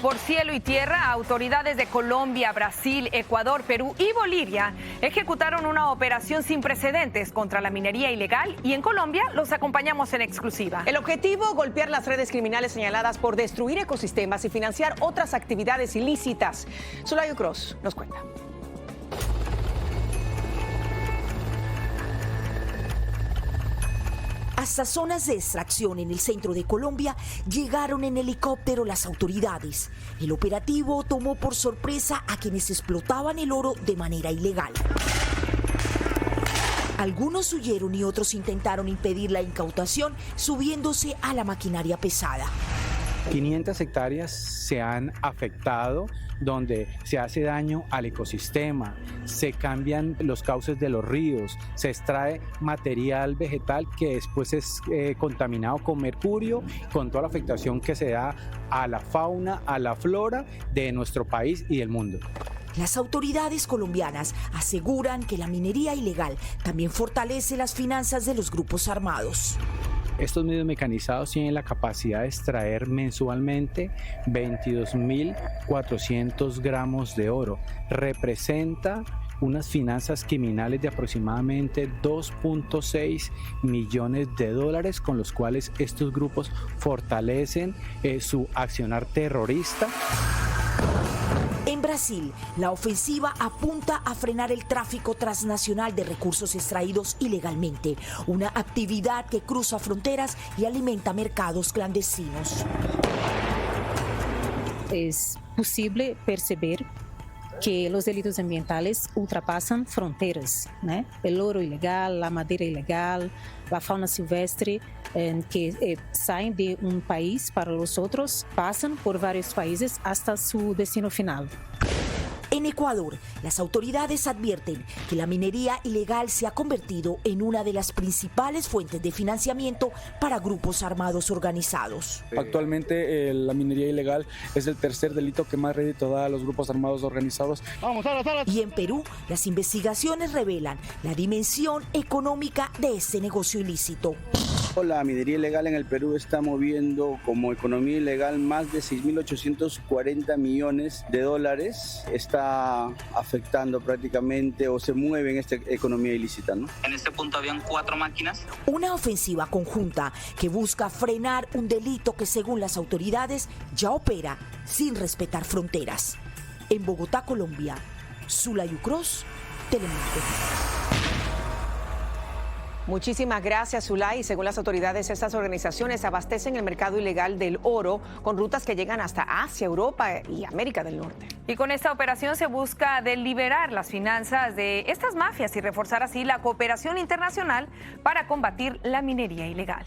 Por cielo y tierra, autoridades de Colombia, Brasil, Ecuador, Perú y Bolivia ejecutaron una operación sin precedentes contra la minería ilegal y en Colombia los acompañamos en exclusiva. El objetivo, golpear las redes criminales señaladas por destruir ecosistemas y financiar otras actividades ilícitas. Sulayo Cross nos cuenta. Hasta zonas de extracción en el centro de Colombia llegaron en helicóptero las autoridades. El operativo tomó por sorpresa a quienes explotaban el oro de manera ilegal. Algunos huyeron y otros intentaron impedir la incautación subiéndose a la maquinaria pesada. 500 hectáreas se han afectado, donde se hace daño al ecosistema, se cambian los cauces de los ríos, se extrae material vegetal que después es contaminado con mercurio, con toda la afectación que se da a la fauna, a la flora de nuestro país y del mundo. Las autoridades colombianas aseguran que la minería ilegal también fortalece las finanzas de los grupos armados. Estos medios mecanizados tienen la capacidad de extraer mensualmente 22.400 gramos de oro. Representa unas finanzas criminales de aproximadamente 2.6 millones de dólares con los cuales estos grupos fortalecen su accionar terrorista. En Brasil, la ofensiva apunta a frenar el tráfico transnacional de recursos extraídos ilegalmente, una actividad que cruza fronteras y alimenta mercados clandestinos. Es posible perceber que los delitos ambientales ultrapasan fronteras, ¿no? El oro ilegal, la madera ilegal, la fauna silvestre que saem de un país para los otros, pasan por varios países hasta su destino final. En Ecuador, las autoridades advierten que la minería ilegal se ha convertido en una de las principales fuentes de financiamiento para grupos armados organizados. Actualmente la minería ilegal es el tercer delito que más rédito da a los grupos armados organizados. Y en Perú, las investigaciones revelan la dimensión económica de este negocio ilícito. La minería ilegal en el Perú está moviendo como economía ilegal más de 6.840 millones de dólares. Está afectando prácticamente o se mueve en esta economía ilícita, ¿no? En este punto habían 4 máquinas. Una ofensiva conjunta que busca frenar un delito que según las autoridades ya opera sin respetar fronteras. En Bogotá, Colombia, Sulayo Cross, Telemundo. Muchísimas gracias, Zulay. Según las autoridades, estas organizaciones abastecen el mercado ilegal del oro con rutas que llegan hasta Asia, Europa y América del Norte. Y con esta operación se busca deliberar las finanzas de estas mafias y reforzar así la cooperación internacional para combatir la minería ilegal.